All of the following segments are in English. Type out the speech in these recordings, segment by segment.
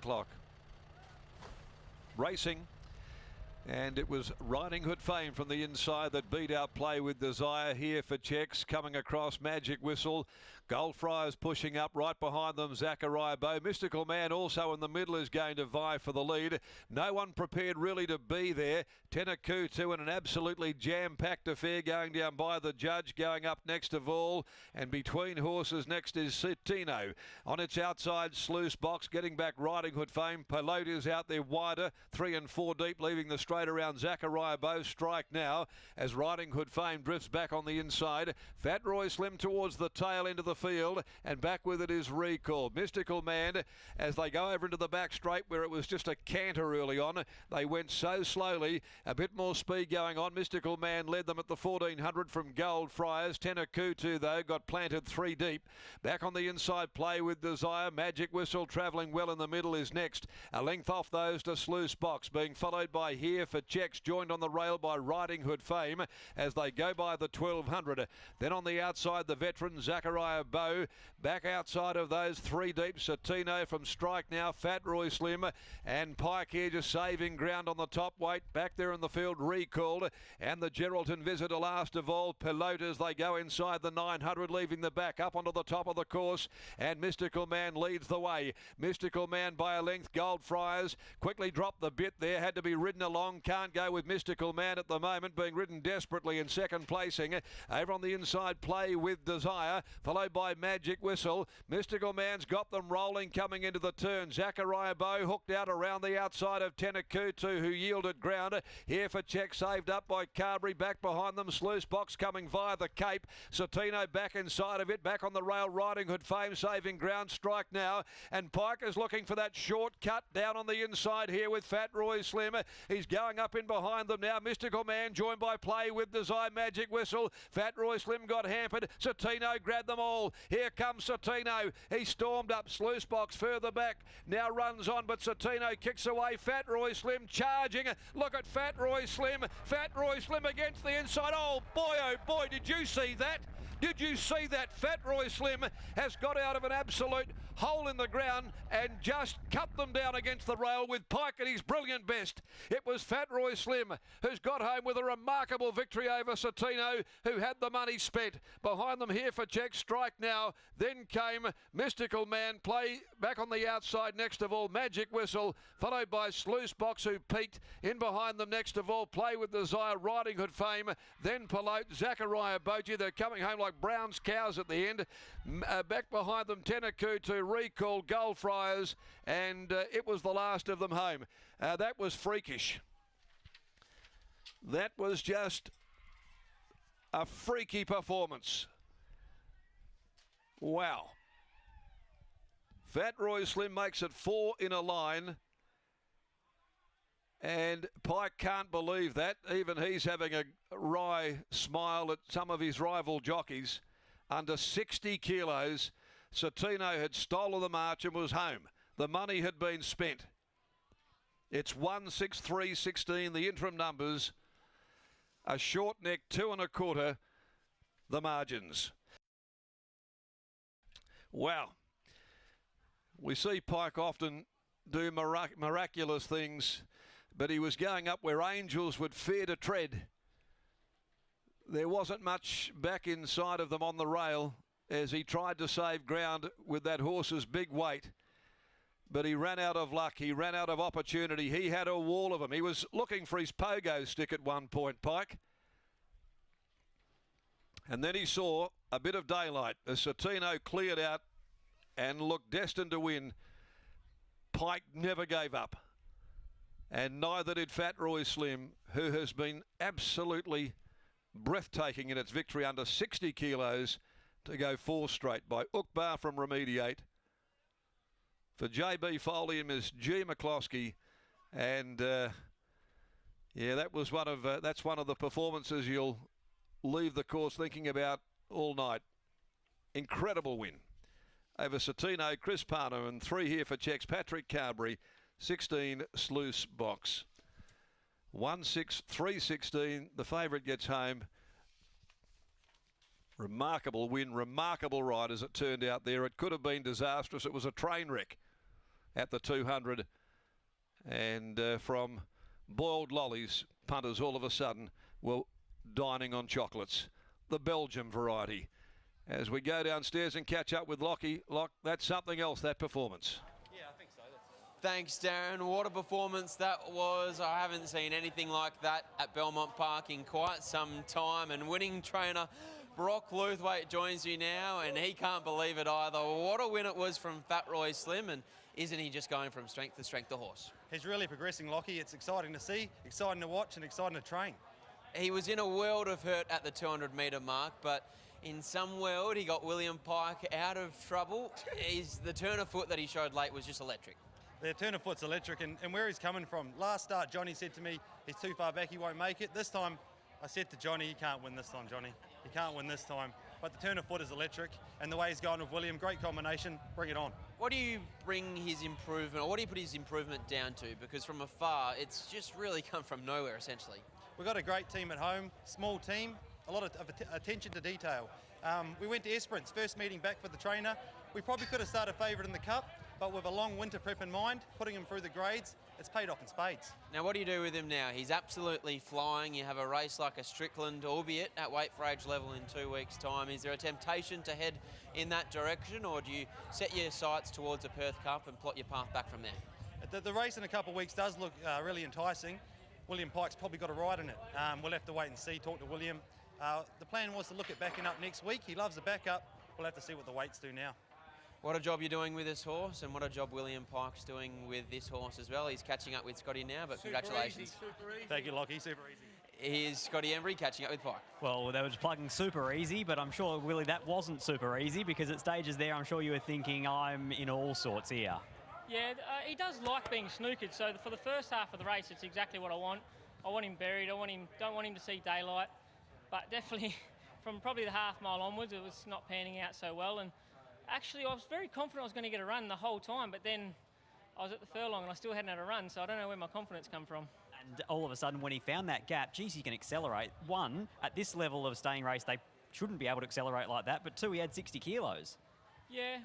o'clock. Racing. And it was Riding Hood Fame from the inside that beat out Play with Desire. Here for checks. Coming across, Magic Whistle. Goldfriars pushing up right behind them. Zachariah Bow. Mystical Man also in the middle is going to vie for the lead. No one prepared really to be there. Tenakutu in an absolutely jam-packed affair going down by the judge. Going up next of all. And between horses next is Citino. On its outside, Sluice Box getting back Riding Hood Fame. Pelote is out there wider. 3 and 4 deep, leaving the straight around Zachariah Bow. Strike now as Riding Hood Fame drifts back on the inside. Fat Roy Slim towards the tail into the field, and back with it is Recall. Mystical Man, as they go over into the back straight where it was just a canter early on, they went so slowly. A bit more speed going on. Mystical Man led them at the 1400 from Goldfriars. Tenakutu though got planted 3 deep. Back on the inside, Play with Desire. Magic Whistle travelling well in the middle is next. A length off those to Sluice Box, being followed by Here for checks, joined on the rail by Riding Hood Fame as they go by the 1200. Then on the outside, the veteran Zachariah Bow. Back outside of those 3 deep, Citino from Strike now, Fat Roy Slim, and Pike here just saving ground on the top weight. Back there in the field, Recalled, and the Geraldton Visitor last of all. Pelote as they go inside the 900, leaving the back up onto the top of the course, and Mystical Man leads the way. Mystical Man by a length. Goldfriars quickly dropped the bit there, had to be ridden along. Can't go with Mystical Man at the moment, being ridden desperately in second placing. Over on the inside, Play with Desire, followed by Magic Whistle. Mystical Man's got them rolling coming into the turn. Zachariah Bow hooked out around the outside of Tenakutu, who yielded ground. Here for check, saved up by Carberry. Back behind them, Sluice Box coming via the Cape. Citino back inside of it, back on the rail. Riding Hood Fame saving ground. Strike now, and Pike is looking for that short cut down on the inside here with Fat Roy Slim. He's going up in behind them now. Mystical Man joined by Play with Desire. Magic Whistle. Fat Roy Slim got hampered. Citino grabbed them all. Here comes Citino. He stormed up. Sluice Box further back. Now runs on, but Citino kicks away. Fat Roy Slim charging. Look at Fat Roy Slim. Fat Roy Slim against the inside. Oh boy, did you see that? Did you see that? Fat Roy Slim has got out of an absolute hole in the ground and just cut them down against the rail with Pike at his brilliant best. It was Fat Roy Slim who's got home with a remarkable victory over Citino, who had the money spent. Behind them, Here for check, Strike now. Then came Mystical Man, Play back on the outside next of all, Magic Whistle, followed by Sluice Box, who peaked. In behind them next of all, Play with Desire, Riding Hood Fame, then Pelote, Zachariah Boji. They're coming home like Brown's cows at the end. Back behind them, Tenakutu, Recall, Goldfriars, and it was the last of them home. That was freakish. That was just a freaky performance. Wow. Fat Roy Slim makes it 4 in a line. And Pike can't believe that. Even he's having a wry smile at some of his rival jockeys. Under 60 kilos, Citino had stolen the march and was home. The money had been spent. It's 1-6-3-16, the interim numbers. A short neck, 2 1/4, the margins. Wow. We see Pike often do miraculous things, but he was going up where angels would fear to tread. There wasn't much back inside of them on the rail as he tried to save ground with that horse's big weight. But he ran out of luck. He ran out of opportunity. He had a wall of them. He was looking for his pogo stick at one point, Pike. And then he saw a bit of daylight as Citino cleared out and looked destined to win. Pike never gave up. And neither did Fat Roy Slim, who has been absolutely breathtaking in its victory under 60 kilos to go 4 straight by Ukbar from Remediate. For JB Foley and Ms. G. McCloskey, and yeah, that was that's one of the performances you'll leave the course thinking about all night. Incredible win over Citino, Chris Parner, and 3 Here for checks, Patrick Carberry, 16 Sluice Box. 1-6-3-16, the favourite gets home. Remarkable win, remarkable ride as it turned out there. It could have been disastrous. It was a train wreck. at the 200. And from boiled lollies, punters all of a sudden were dining on chocolates, the Belgium variety. As we go downstairs and catch up with Lockie, that's something else, that performance. Yeah, I think so. Thanks, Darren. What a performance that was. I haven't seen anything like that at Belmont Park in quite some time. And winning trainer Brock Luthwaite joins you now, and he can't believe it either. What a win it was from Fat Roy Slim, and isn't he just going from strength to strength, the horse? He's really progressing, Lockie. It's exciting to see, exciting to watch, and exciting to train. He was in a world of hurt at the 200-metre mark, but in some world he got William Pike out of trouble. The turn of foot that he showed late was just electric. The turn of foot's electric, and where he's coming from. Last start, Johnny said to me, he's too far back, he won't make it. This time, I said to Johnny, you can't win this time, Johnny. You can't win this time. But the turn of foot is electric, and the way he's going with William, great combination, bring it on. What do you bring his improvement, or what do you put his improvement down to? Because from afar, it's just really come from nowhere, essentially. We've got a great team at home, small team, a lot of attention to detail. We went to Esperance, first meeting back for the trainer. We probably could have started favourite in the Cup, but with a long winter prep in mind, putting him through the grades, it's paid off in spades. Now, what do you do with him now? He's absolutely flying. You have a race like a Strickland, albeit at weight for age level in 2 weeks' time. Is there a temptation to head in that direction, or do you set your sights towards a Perth Cup and plot your path back from there? The race in a couple of weeks does look really enticing. William Pike's probably got a ride in it. We'll have to wait and see, talk to William. The plan was to look at backing up next week. He loves the backup. We'll have to see what the weights do now. What a job you're doing with this horse, and what a job William Pike's doing with this horse as well. He's catching up with Scotty now, but Super congratulations. Super easy. Thank you, Lockie. Super easy. Here's Scotty Embry catching up with Pike. Well, they were just plugging super easy, but I'm sure, Willie, that wasn't super easy, because at stages there, I'm sure you were thinking, I'm in all sorts here. Yeah, he does like being snookered, so for the first half of the race, it's exactly what I want. I want him buried. Don't want him to see daylight, but definitely from probably the half mile onwards, it was not panning out so well. And actually, I was very confident I was going to get a run the whole time, but then I was at the furlong and I still hadn't had a run, so I don't know where my confidence come from. And all of a sudden, when he found that gap, geez, he can accelerate. One, at this level of staying race, they shouldn't be able to accelerate like that, but two, he had 60 kilos. Yeah,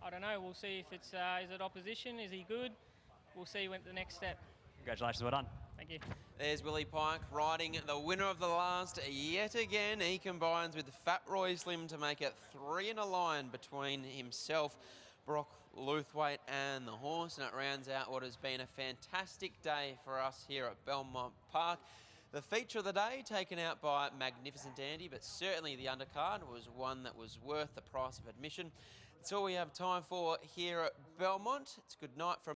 I don't know. We'll see if it's, is it opposition? Is he good? We'll see when the next step. Congratulations, well done. Thank you. There's Willie Pike riding the winner of the last yet again. He combines with Fat Roy Slim to make it 3 in a line between himself, Brock Luthwaite and the horse, and it rounds out what has been a fantastic day for us here at Belmont Park. The feature of the day taken out by Magnificent Andy, but certainly the undercard was one that was worth the price of admission. That's all we have time for here at Belmont. It's good night from